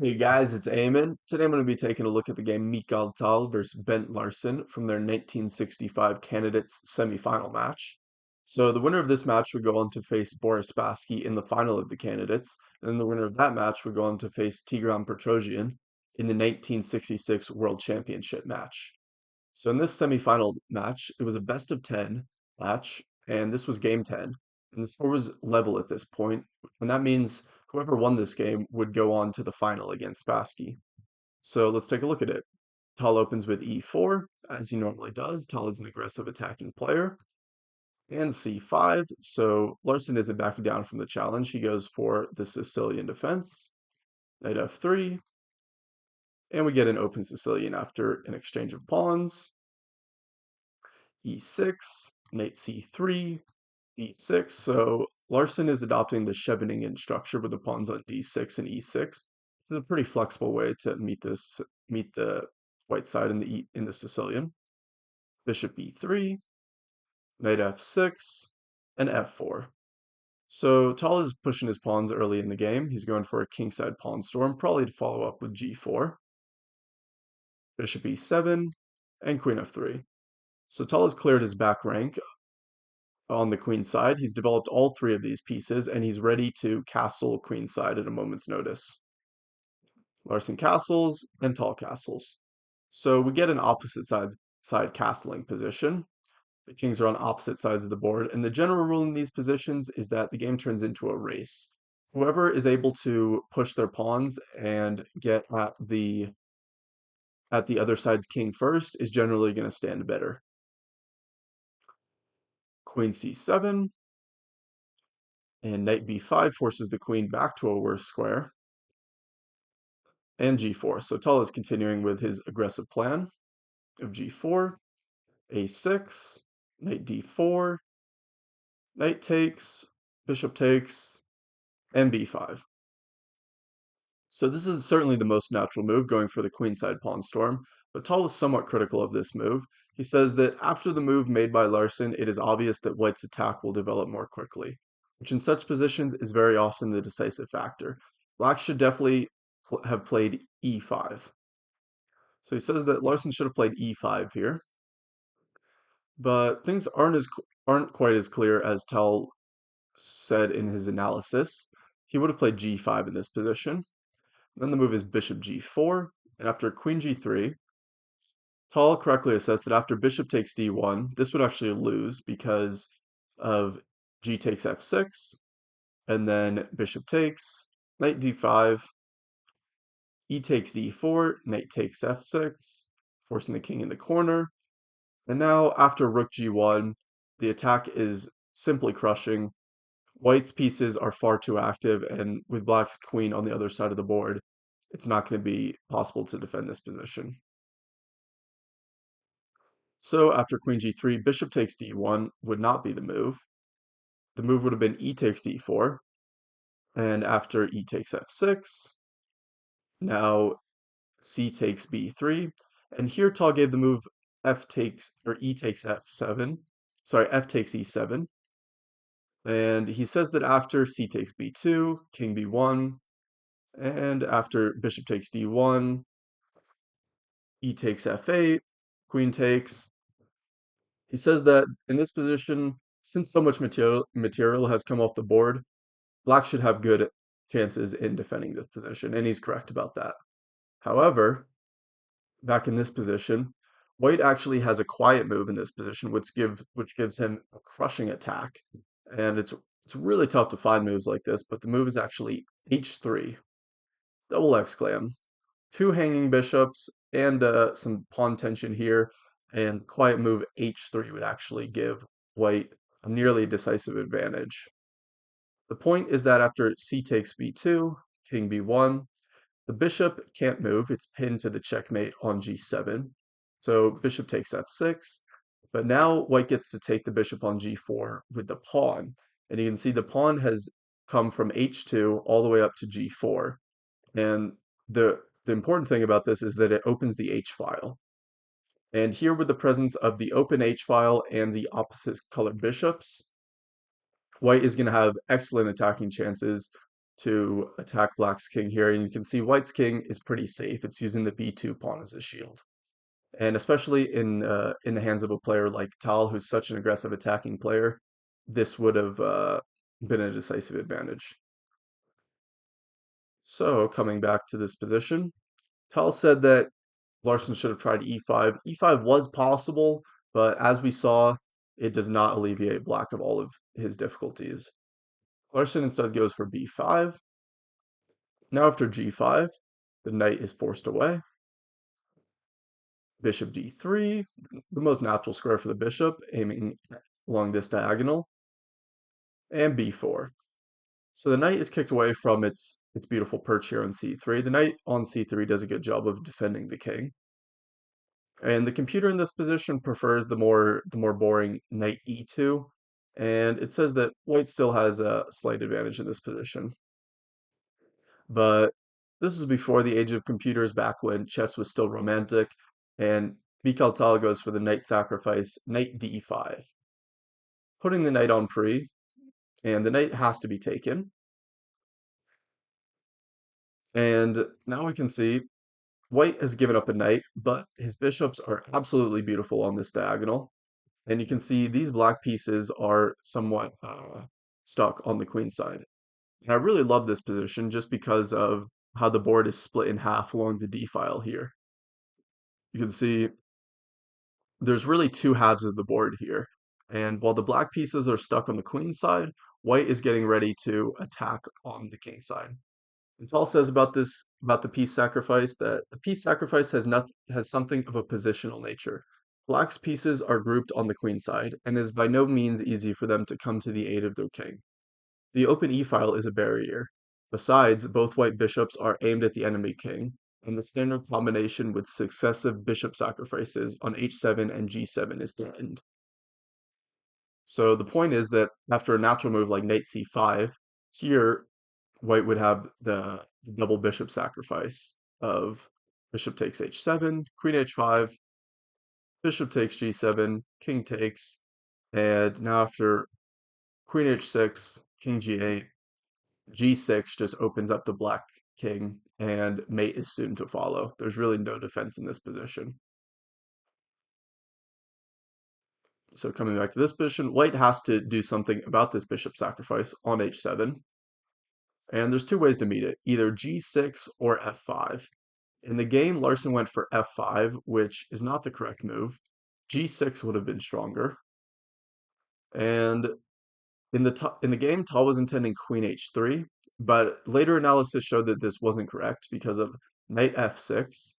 Hey guys, it's Eamon. Today I'm going to be taking a look at the game Mikhail versus Bent Larsen from their 1965 Candidates Semifinal Match. So the winner of this match would go on to face Boris Spassky in the final of the Candidates, and then the winner of that match would go on to face Tigran Petrosian in the 1966 World Championship match. So in this semifinal match, it was a best of 10 match, and this was game 10. And the score was level at this point, and that means whoever won this game would go on to the final against Spassky. So let's take a look at it. Tal opens with e4, as he normally does. Tal is an aggressive attacking player. And c5, so Larsen isn't backing down from the challenge. He goes for the Sicilian defense. Knight f3, and we get an open Sicilian after an exchange of pawns. e6, knight c3, e6. So Larsen is adopting the Scheveningen structure with the pawns on d6 and e6. It's a pretty flexible way to meet the white side in the Sicilian. Bishop e3, knight f6, and f4. So Tal is pushing his pawns early in the game. He's going for a kingside pawn storm, probably to follow up with g4. Bishop e7, and queen f3. So Tal has cleared his back rank on the queen side. He's developed all three of these pieces, and he's ready to castle queen side at a moment's notice. Larsen castles and Tal castles. So we get an side castling position. The kings are on opposite sides of the board, and the general rule in these positions is that the game turns into a race. Whoever is able to push their pawns and get at the other side's king first is generally going to stand better. Queen c7, and knight b5 forces the queen back to a worse square, and g4. So Tal is continuing with his aggressive plan of g4, a6, knight d4, knight takes, bishop takes, and b5. So this is certainly the most natural move, going for the queenside pawn storm, but Tal is somewhat critical of this move. He says that after the move made by Larsen, it is obvious that White's attack will develop more quickly, which in such positions is very often the decisive factor. Black should definitely have played e5. So he says that Larsen should have played e5 here, but things aren't quite as clear as Tal said in his analysis. He would have played g5 in this position. Then the move is bishop g4, and after queen g3, Tal correctly assessed that after bishop takes d1, this would actually lose because of g takes f6, and then bishop takes, knight d5, e takes d4, knight takes f6, forcing the king in the corner. And now after rook g1, the attack is simply crushing. White's pieces are far too active, and with black's queen on the other side of the board, it's not going to be possible to defend this position. So after queen g3, bishop takes d1 would not be the move. The move would have been e takes d4, and after e takes f6, now c takes b3, and here Tal gave the move f takes, or e takes f7, sorry, f takes e7, and he says that after c takes b2, king b1, and after bishop takes d1, e takes f8, queen takes. He says that in this position, since so much material has come off the board, black should have good chances in defending this position, and he's correct about that. However, back in this position, white actually has a quiet move in this position, which gives him a crushing attack. And it's really tough to find moves like this, but the move is actually h3, double exclam, two hanging bishops, and some pawn tension here, and quiet move h3 would actually give white a nearly decisive advantage. The point is that after c takes b2, king b1, the bishop can't move. It's pinned to the checkmate on g7. So bishop takes f6, but now white gets to take the bishop on g4 with the pawn. And you can see the pawn has come from h2 all the way up to g4. And the important thing about this is that it opens the H file. And here with the presence of the open H file and the opposite colored bishops, white is going to have excellent attacking chances to attack black's king here, and you can see white's king is pretty safe. It's using the b2 pawn as a shield. And especially in the hands of a player like Tal, who's such an aggressive attacking player, this would have been a decisive advantage. So coming back to this position, Tal said that Larsen should have tried e5. E5 was possible, but as we saw, it does not alleviate black of all of his difficulties. Larsen instead goes for b5. Now after g5, the knight is forced away. Bishop d3, the most natural square for the bishop, aiming along this diagonal, and b4. So the knight is kicked away from its beautiful perch here on c3. The knight on c3 does a good job of defending the king. And the computer in this position prefers the more boring knight e2, and it says that white still has a slight advantage in this position. But this was before the age of computers, back when chess was still romantic, and Mikhail goes for the knight sacrifice, knight d5, putting the knight on pre, and the knight has to be taken. And now we can see white has given up a knight, but his bishops are absolutely beautiful on this diagonal. And you can see these black pieces are somewhat stuck on the queen side. And I really love this position just because of how the board is split in half along the d file here. You can see there's really two halves of the board here. And while the black pieces are stuck on the queen side, white is getting ready to attack on the king side. And Paul says about the piece sacrifice, that the piece sacrifice has something of a positional nature. Black's pieces are grouped on the queen side, and it is by no means easy for them to come to the aid of their king. The open e-file is a barrier. Besides, both white bishops are aimed at the enemy king, and the standard combination with successive bishop sacrifices on h7 and g7 is threatened. So the point is that after a natural move like knight c5, here white would have the double bishop sacrifice of bishop takes h7, queen h5, bishop takes g7, king takes, and now after queen h6, king g8, g6 just opens up the black king, and mate is soon to follow. There's really no defense in this position. So coming back to this position, white has to do something about this bishop sacrifice on h7. And there's two ways to meet it, either g6 or f5. In the game, Larsen went for f5, which is not the correct move. g6 would have been stronger. And in the game, Tal was intending queen h3, but later analysis showed that this wasn't correct because of knight f6,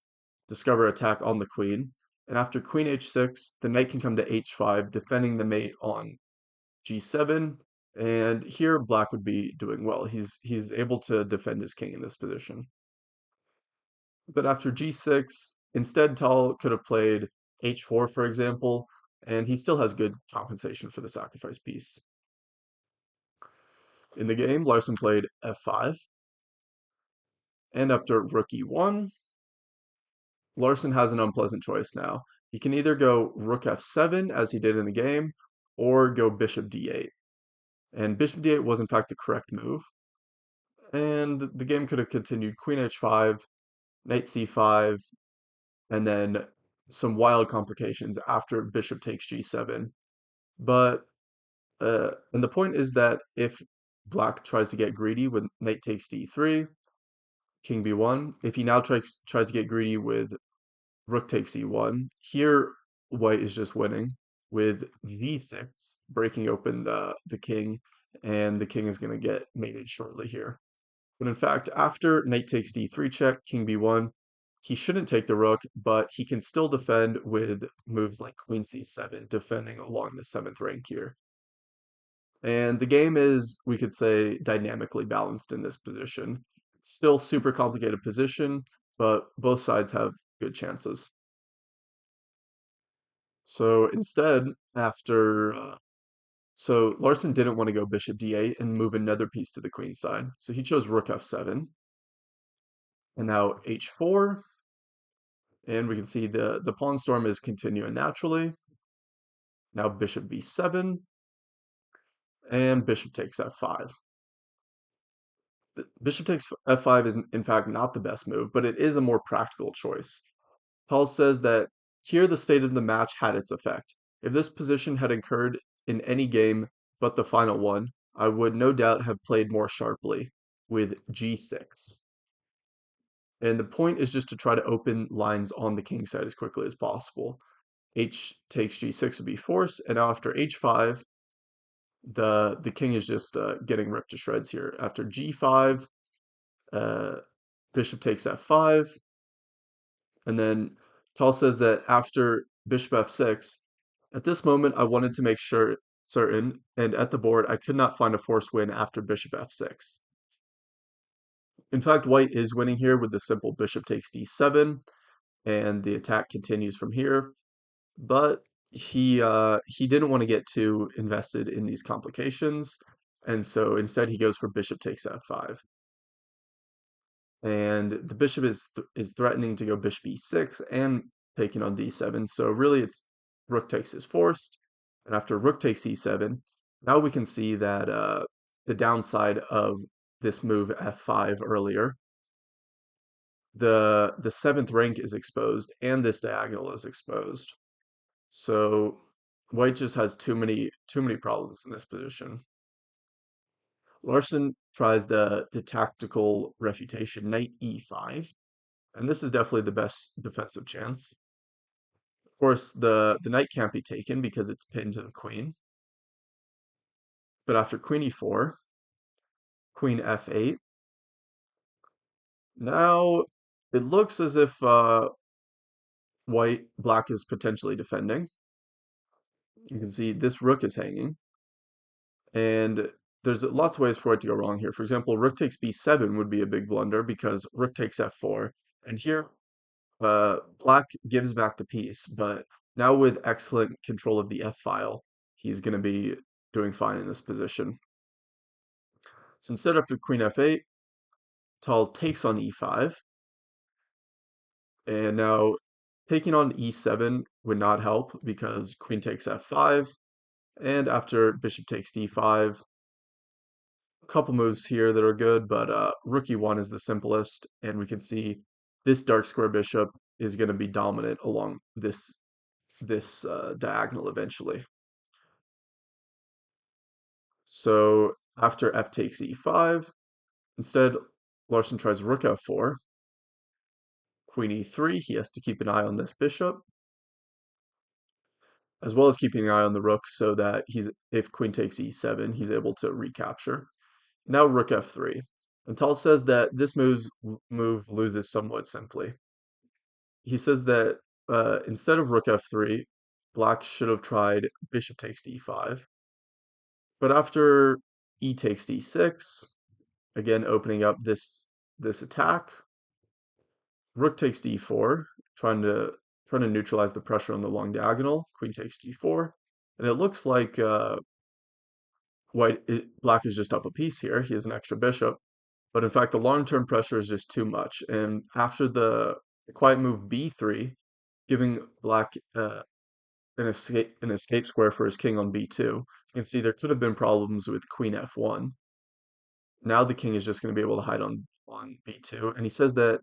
discover attack on the queen, and after queen h6, the knight can come to h5, defending the mate on g7, and here black would be doing well. He's able to defend his king in this position. But after g6, instead Tal could have played h4, for example, and he still has good compensation for the sacrifice piece. In the game, Larsen played f5, and after rook e1, Larsen has an unpleasant choice now. He can either go rook f7, as he did in the game, or go bishop d8. And bishop d8 was in fact the correct move. And the game could have continued queen h5, knight c5, and then some wild complications after bishop takes g7. But and the point is that if black tries to get greedy with knight takes d3, king b1, if he now tries to get greedy with rook takes e1, here white is just winning with g6, breaking open the king, and the king is going to get mated shortly here. But in fact, after knight takes d3 check, king b1, he shouldn't take the rook, but he can still defend with moves like queen c7, defending along the 7th rank here. And the game is, we could say, dynamically balanced in this position. Still super complicated position, but both sides have good chances. So instead, so Larsen didn't want to go bishop d8 and move another piece to the queen side. So he chose rook f7. And now h4. And we can see the pawn storm is continuing naturally. Now bishop b7. And bishop takes f5. Bishop takes f5 is in fact not the best move, but it is a more practical choice. Paul says that here the state of the match had its effect. If this position had occurred in any game but the final one, I would no doubt have played more sharply with g6. And the point is just to try to open lines on the king side as quickly as possible. H takes g6 would be forced, and now after h5, the king is just getting ripped to shreds here. After g5, uh, bishop takes f5, and then Tal says that after bishop f6, at this moment I wanted to make sure certain, and at the board I could not find a forced win after bishop f6. In fact, white is winning here with the simple bishop takes d7, and the attack continues from here. But he didn't want to get too invested in these complications, and so instead he goes for bishop takes f5. And the bishop is threatening to go bishop e6 and taking on d7. So really it's rook takes is forced, and after rook takes e7, now we can see that the downside of this move f5 earlier, the seventh rank is exposed and this diagonal is exposed. So white just has too many problems in this position. Larsen tries the tactical refutation, knight e5, and this is definitely the best defensive chance. Of course, the knight can't be taken because it's pinned to the queen. But after queen e4, queen f8, now it looks as if black is potentially defending. You can see this rook is hanging, and there's lots of ways for it to go wrong here. For example, rook takes b7 would be a big blunder because rook takes f4, and here black gives back the piece, but now with excellent control of the f-file, he's going to be doing fine in this position. So instead after queen f8, Tal takes on e5, and now taking on e7 would not help because queen takes f5, and after bishop takes d5, a couple moves here that are good, but rook e1 is the simplest, and we can see this dark square bishop is going to be dominant along this diagonal eventually. So after f takes e5, instead Larsen tries rook f4, queen e3, he has to keep an eye on this bishop, as well as keeping an eye on the rook so that if queen takes e7, he's able to recapture. Now rook f3. And Tal says that this move loses somewhat simply. He says that instead of rook f3, black should have tried bishop takes d5. But after e takes d6, again opening up this attack, rook takes d4, trying to neutralize the pressure on the long diagonal. Queen takes d4, and it looks like black is just up a piece here. He has an extra bishop, but in fact the long-term pressure is just too much. And after the quiet move b3, giving black an escape square for his king on b2, you can see there could have been problems with queen f1. Now the king is just going to be able to hide on b2, and he says that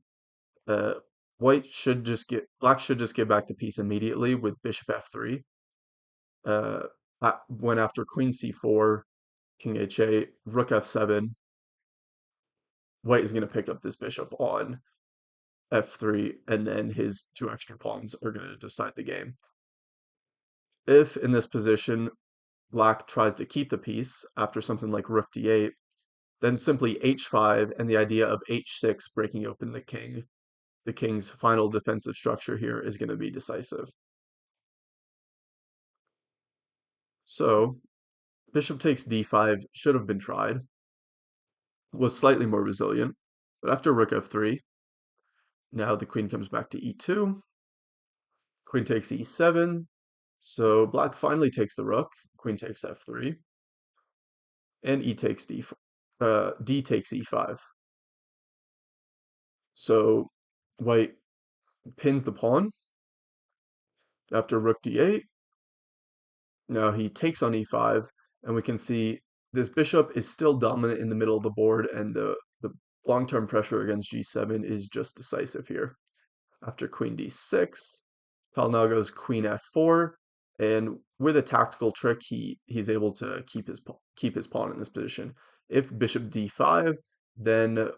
uh, black should just get back the piece immediately with bishop f3. Uh, when after queen c4, king h8, rook f7, white is going to pick up this bishop on f3, and then his two extra pawns are going to decide the game. If in this position black tries to keep the piece after something like rook d8, then simply h5 and the idea of h6 breaking open the king's final defensive structure here is going to be decisive. So bishop takes d5 should have been tried, was slightly more resilient, but after rook f3, now the queen comes back to e2, queen takes e7, so black finally takes the rook, queen takes f3, and d takes e5. So white pins the pawn after rook d8. Now he takes on e5, and we can see this bishop is still dominant in the middle of the board, and the long-term pressure against g7 is just decisive here. After queen d6, Tal now goes queen f4, and with a tactical trick, he's able to keep his pawn in this position. If bishop d5, then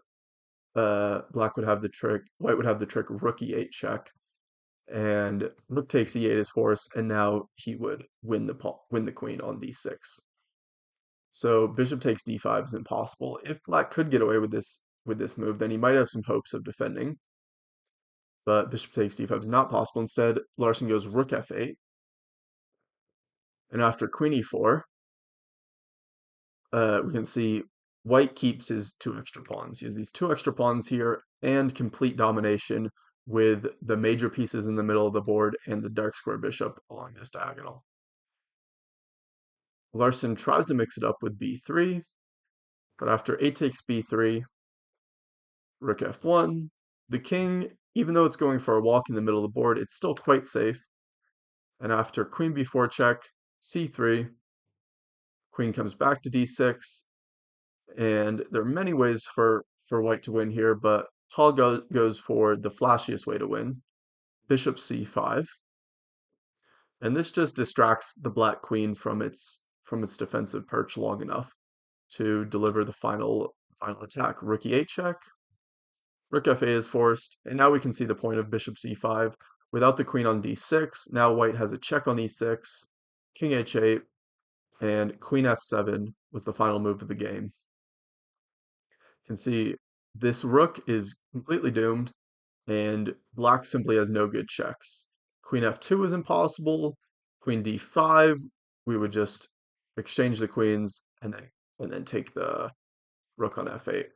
white would have the trick rook e8 check, and rook takes e8 is forced, and now he would win the queen on d6. So bishop takes d5 is impossible. If black could get away with this move, then he might have some hopes of defending. But bishop takes d5 is not possible. Instead, Larsen goes rook f8, and after queen e4, we can see white keeps his two extra pawns. He has these two extra pawns here and complete domination with the major pieces in the middle of the board and the dark square bishop along this diagonal. Larsen tries to mix it up with b3, but after a takes b3, rook f1, the king, even though it's going for a walk in the middle of the board, it's still quite safe. And after queen b4 check, c3, queen comes back to d6, and there are many ways for white to win here, but Tal goes for the flashiest way to win, bishop c5, and this just distracts the black queen from its defensive perch long enough to deliver the final attack. Rook e8 check, rook f8 is forced, and now we can see the point of bishop c5. Without the queen on d6, now white has a check on e6, king h8, and queen f7 was the final move of the game. You can see this rook is completely doomed, and black simply has no good checks. Queen f2 is impossible. Queen d5, we would just exchange the queens and then take the rook on f8.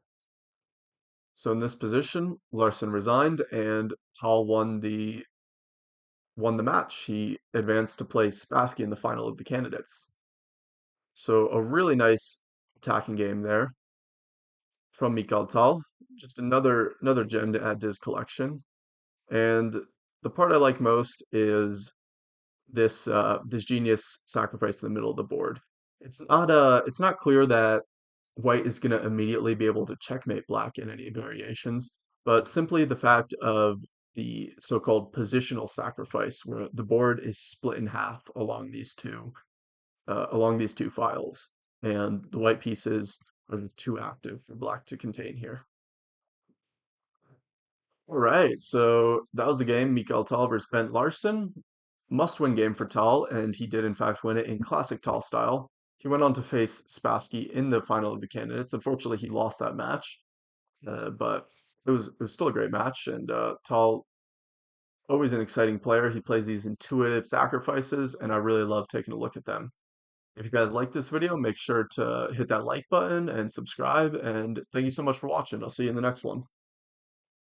So in this position, Larsen resigned and Tal won the match. He advanced to play Spassky in the final of the candidates. So a really nice attacking game there from Mikhail Tal. Just another gem to add to his collection. And the part I like most is this genius sacrifice in the middle of the board. It's not clear that white is going to immediately be able to checkmate black in any variations, but simply the fact of the so-called positional sacrifice, where the board is split in half along these two files, and the white pieces are too active for black to contain here. All right, so that was the game. Mikhail Tal versus Bent Larsen. Must-win game for Tal, and he did in fact win it in classic Tal style. He went on to face Spassky in the final of the candidates. Unfortunately, he lost that match, but it was still a great match. And Tal, always an exciting player. He plays these intuitive sacrifices, and I really love taking a look at them. If you guys like this video, make sure to hit that like button and subscribe. And thank you so much for watching. I'll see you in the next one.